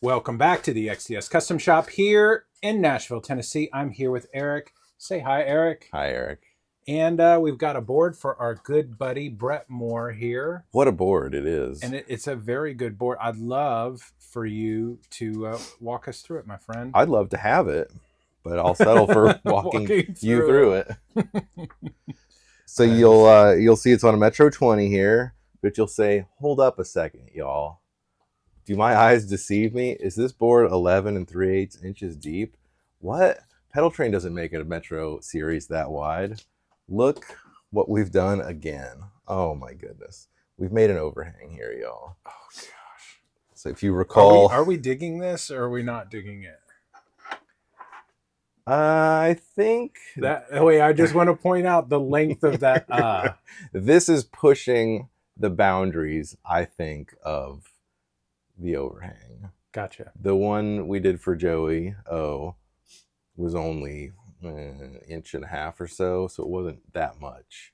Welcome back to the XDS Custom Shop here in Nashville, Tennessee. I'm here with Eric. Say hi, Eric. Hi, Eric. And we've got a board for our good buddy Brett Moore here. What a board it is. And it's a very good board. I'd love for you to walk us through it, my friend. I'd love to have it, but I'll settle for walking you through it. So you'll see it's on a Metro 20 here, but you'll say, hold up a second, y'all. Do my eyes deceive me? Is this board 11 3/8 inches deep? What? Pedal Train doesn't make a Metro series that wide. Look what we've done again. Oh my goodness. We've made an overhang here, y'all. Oh gosh. So if you recall... Are we digging this or are we not digging it? I think... Wait, I just want to point out the length of that. This is pushing the boundaries, I think, of the overhang. Gotcha. The one we did for Joey, was only an inch and a half or so, so it wasn't that much.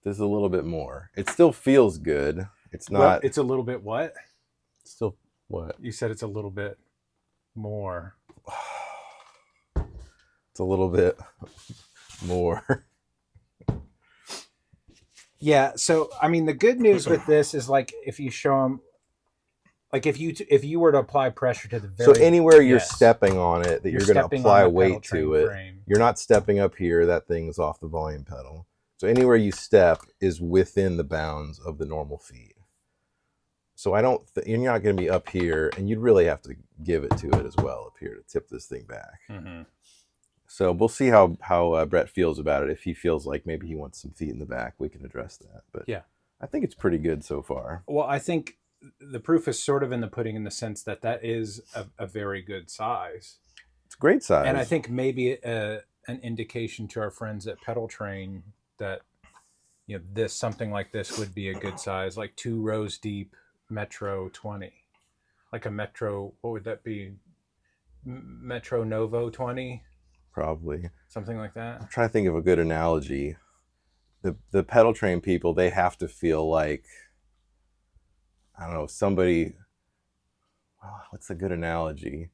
This is a little bit more. It still feels good. It's not... Well, it's a little bit what? Still what? You said it's a little bit more. It's a little bit more. Yeah, so, I mean, the good news with this is, like, if you show them... Like if you were to apply pressure to the very... So anywhere you're stepping on it, that you're going to apply weight to it, frame. You're not stepping up here, that thing's off the volume pedal. So anywhere you step is within the bounds of the normal feet. So you're not going to be up here, and you'd really have to give it to it as well up here to tip this thing back. Mm-hmm. So we'll see how Brett feels about it. If he feels like maybe he wants some feet in the back, we can address that. But yeah, I think it's pretty good so far. Well, I think the proof is sort of in the pudding in the sense that is a very good size. It's a great size. And I think maybe an indication to our friends at Pedal Train that, you know, something like this would be a good size, like 2 rows deep Metro 20. Like a Metro, what would that be? Metro Novo 20? Probably. Something like that. I'm trying to think of a good analogy. The Pedal Train people, they have to feel like, I don't know, somebody, what's a good analogy?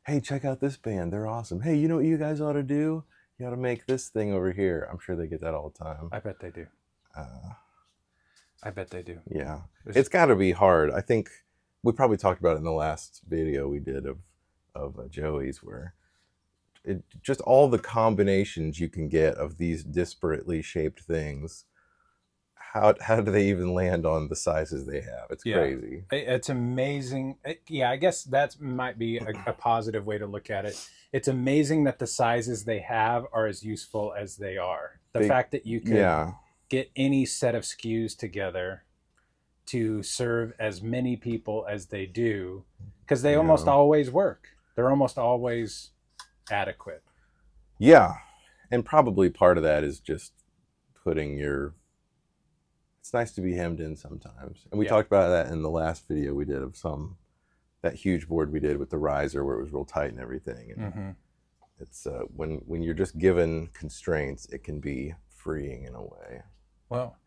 Hey, check out this band. They're awesome. Hey, you know what you guys ought to do? You ought to make this thing over here. I'm sure they get that all the time. I bet they do. I bet they do. Yeah. It's got to be hard. I think we probably talked about it in the last video we did of Joey's, where just all the combinations you can get of these disparately shaped things. How do they even land on the sizes they have? It's crazy. It's amazing. Yeah, I guess that might be a positive way to look at it. It's amazing that the sizes they have are as useful as they are. The fact that you can get any set of SKUs together to serve as many people as they do, because they almost always work. They're almost always adequate. Yeah, and probably part of that is just putting your... It's nice to be hemmed in sometimes. And we talked about that in the last video we did of that huge board we did with the riser where it was real tight and everything. And it's when you're just given constraints, it can be freeing in a way. Well,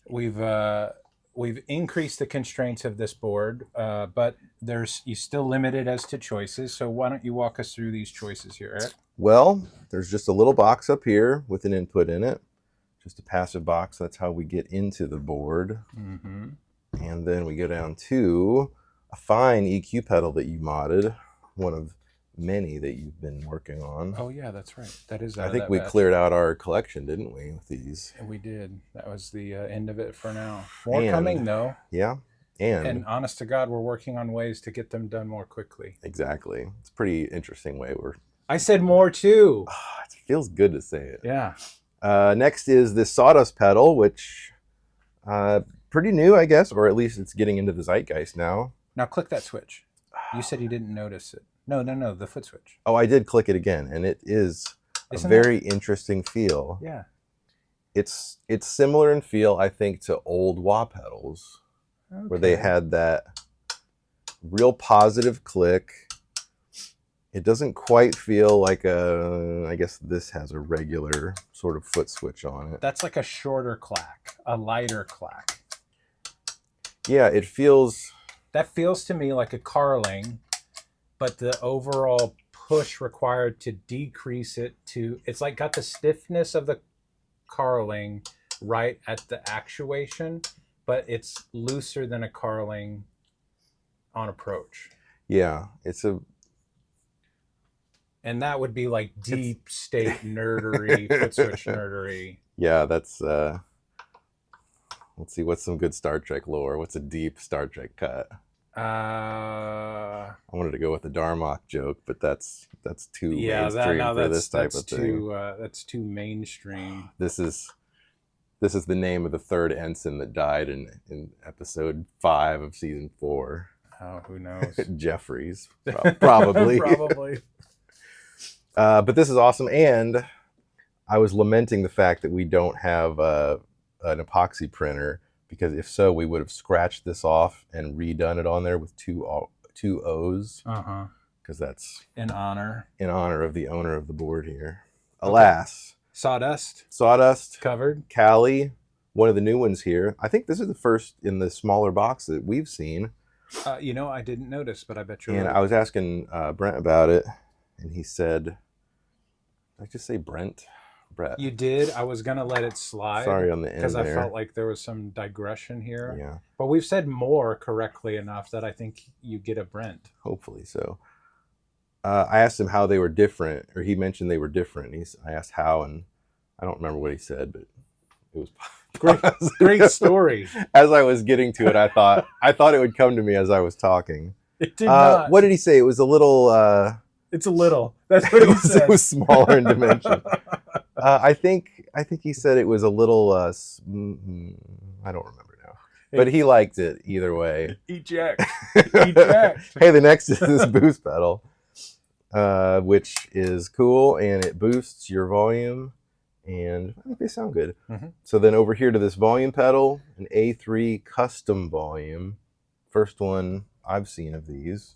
we've increased the constraints of this board, but you're still limited as to choices. So why don't you walk us through these choices here, Eric? Well, there's just a little box up here with an input in it. Just a passive box. That's how we get into the board. Mm-hmm. And then we go down to a fine EQ pedal that you modded, one of many that you've been working on. Oh yeah, that's right. That is. I think we cleared out our collection, didn't we, with these? We did. That was the end of it for now. More coming though. Yeah. And honest to God, we're working on ways to get them done more quickly. Exactly. It's a pretty interesting way. I said more too. It feels good to say it. Yeah. Next is this sawdust pedal, which pretty new, I guess, or at least it's getting into the zeitgeist now. Now click that switch. You said you didn't notice it. No, the foot switch. Oh, I did click it again, and it is a very interesting feel. Yeah. It's similar in feel, I think, to old wah pedals, where they had that real positive click. It doesn't quite feel like I guess this has a regular sort of foot switch on it. That's like a shorter clack, a lighter clack. Yeah, it feels that feels to me like a Carling, but the overall push required to decrease it to, it's like got the stiffness of the Carling right at the actuation, but it's looser than a Carling on approach. Yeah, and that would be like deep state nerdery, foot switch nerdery. Yeah, that's let's see, what's some good Star Trek lore? What's a deep Star Trek cut? I wanted to go with the Darmok joke, but that's too mainstream for this type of thing. That's too mainstream. This is the name of the third ensign that died in episode 5 of season 4. Oh, who knows? Jeffries, probably. Probably. But this is awesome, and I was lamenting the fact that we don't have an epoxy printer, because if so, we would have scratched this off and redone it on there with two O's. Because that's in honor of the owner of the board here. Alas. Sawdust covered. Cali, one of the new ones here. I think this is the first in the smaller box that we've seen. I didn't notice, but I bet you're right. And I was asking Brent about it, and he said, did I just say Brent? Brett. You did. I was going to let it slide. Sorry on the end because I felt like there was some digression here. Yeah. But we've said more correctly enough that I think you get a Brent. Hopefully so. I asked him how they were different, or he mentioned they were different. I asked how, and I don't remember what he said, but it was great story. As I was getting to it, I thought it would come to me as I was talking. It did not. What did he say? It was a little. It's a little. That's what he said. It was smaller in dimension. I think he said it was a little. I don't remember now, but he liked it either way. Eject. Hey, the next is this boost pedal, which is cool, and it boosts your volume, and I think they sound good. Mm-hmm. So then over here to this volume pedal, an A3 custom volume, first one I've seen of these.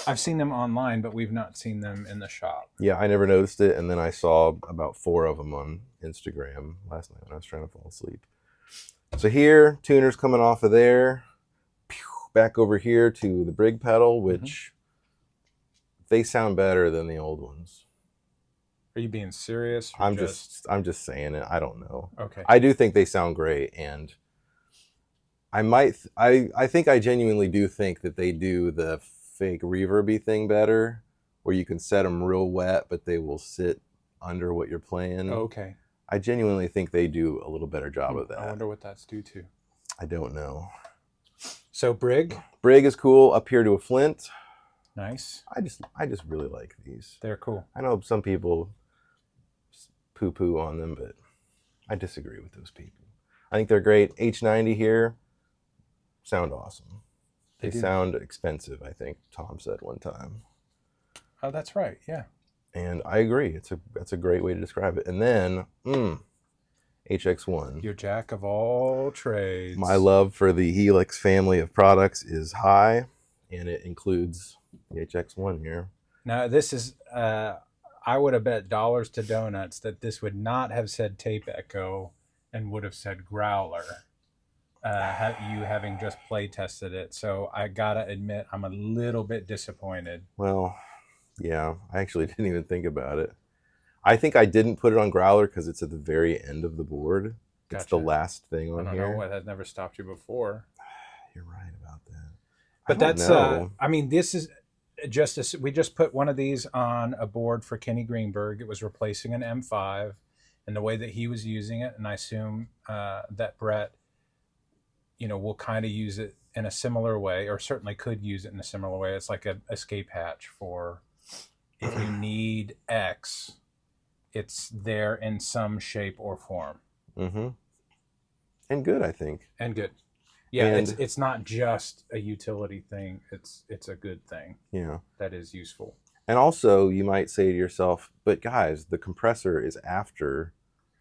I've seen them online, but we've not seen them in the shop. Yeah, I never noticed it, and then I saw about 4 of them on Instagram last night when I was trying to fall asleep. So here, tuners coming off of there. Back over here to the Brig pedal, which they sound better than the old ones. Are you being serious? I'm just saying it. I don't know. Okay. I do think they sound great, and I think I genuinely do think that they do the fake reverby thing better, where you can set them real wet, but they will sit under what you're playing. Okay. I genuinely think they do a little better job of that. I wonder what that's due to. I don't know. So Brig is cool. Up here to a Flint. Nice. I just really like these. They're cool. I know some people poo-poo on them, but I disagree with those people. I think they're great. H90 here sound awesome. They sound expensive, I think Tom said one time. Oh, that's right. Yeah. And I agree. That's a great way to describe it. And then HX1. Your jack of all trades. My love for the Helix family of products is high, and it includes the HX1 here. Now, this is, I would have bet dollars to donuts that this would not have said Tape Echo and would have said Growler. You having just play tested it. So I gotta admit, I'm a little bit disappointed. Well, yeah, I actually didn't even think about it. I think I didn't put it on Growler because it's at the very end of the board. Gotcha. It's the last thing on here. I don't know what has never stopped you before. You're right about that. But that's, I mean, this is we just put one of these on a board for Kenny Greenberg. It was replacing an M5 and the way that he was using it. And I assume that Brett, will kind of use it in a similar way, or certainly could use it in a similar way. It's like an escape hatch for if you need X, it's there in some shape or form. Mm-hmm. And good, I think. And good. Yeah, and it's not just a utility thing. It's a good thing. Yeah. That is useful. And also, you might say to yourself, but guys, the compressor is after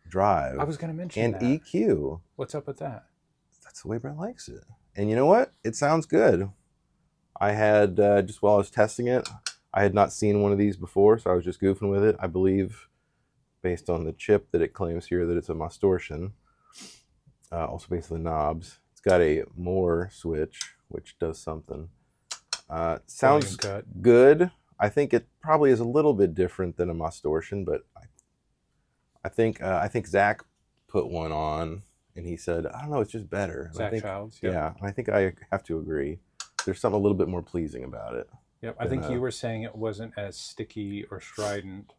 drive. I was going to mention that. And EQ. What's up with that? That's the way Brett likes it. And you know what? It sounds good. I had, just while I was testing it, I had not seen one of these before, so I was just goofing with it. I believe, based on the chip that it claims here, that it's a Mastortion. Also based on the knobs. It's got a more switch, which does something. Sounds good. I think it probably is a little bit different than a Mostortion, but I think Zach put one on and he said, I don't know, it's just better. Zach Childs. Yep. Yeah, I think I have to agree. There's something a little bit more pleasing about it. Yep, I think you were saying it wasn't as sticky or strident.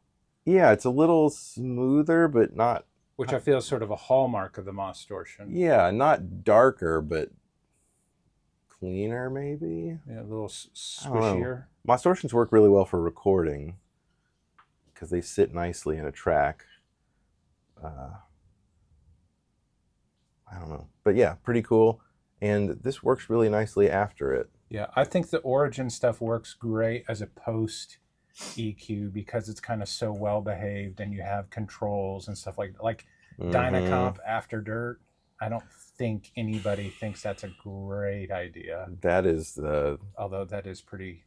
Yeah, it's a little smoother, but not... Which I feel is sort of a hallmark of the Mostortion. Yeah, not darker, but cleaner maybe. Yeah, a little squishier. Mostortions work really well for recording because they sit nicely in a track. I don't know. But yeah, pretty cool. And this works really nicely after it. Yeah, I think the Origin stuff works great as a post EQ because it's kind of so well behaved and you have controls and stuff like Dynacomp after Dirt. I don't think anybody thinks that's a great idea. Although that is pretty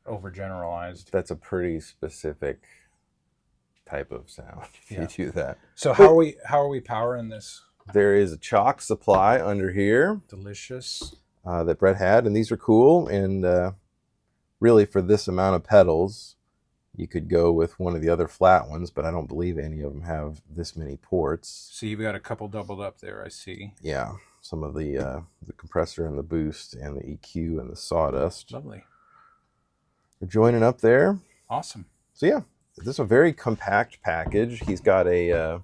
overgeneralized. That's a pretty specific type of sound if you do that. So how are we powering this? There is a chalk supply under here. Delicious. That Brett had, and these are cool. And really, for this amount of pedals, you could go with one of the other flat ones, but I don't believe any of them have this many ports. So you've got a couple doubled up there, I see. Yeah, some of the compressor and the boost and the EQ and the sawdust. Lovely. They're joining up there. Awesome. So yeah, this is a very compact package. He's got a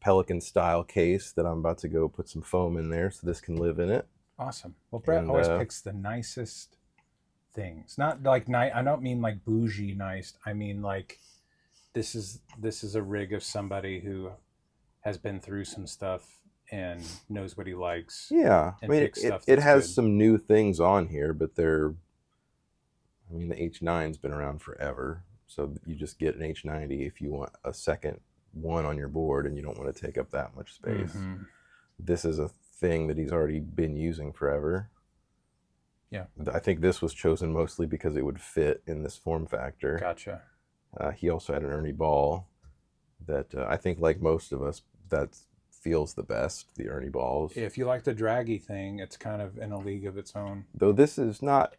Pelican style case that I'm about to go put some foam in there so this can live in it. Awesome. Well, Brett always picks the nicest things. Not like nice. I don't mean like bougie nice. I mean like this is a rig of somebody who has been through some stuff and knows what he likes. Yeah, I mean it has some new things on here, but the H9's been around forever, so you just get an H90 if you want a second one on your board and you don't want to take up that much space. Mm-hmm. This is a thing that he's already been using forever. Yeah, I think this was chosen mostly because it would fit in this form factor. Gotcha. He also had an Ernie Ball that I think, like most of us, that feels the best, the Ernie Balls. If you like the draggy thing, it's kind of in a league of its own. Though this is not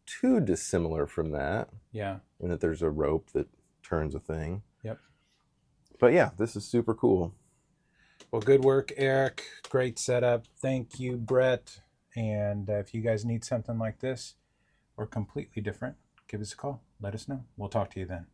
too dissimilar from that. Yeah. In that there's a rope that turns a thing. Yep. But yeah, this is super cool. Well, good work, Eric. Great setup. Thank you, Brett. And if you guys need something like this or completely different, give us a call. Let us know. We'll talk to you then.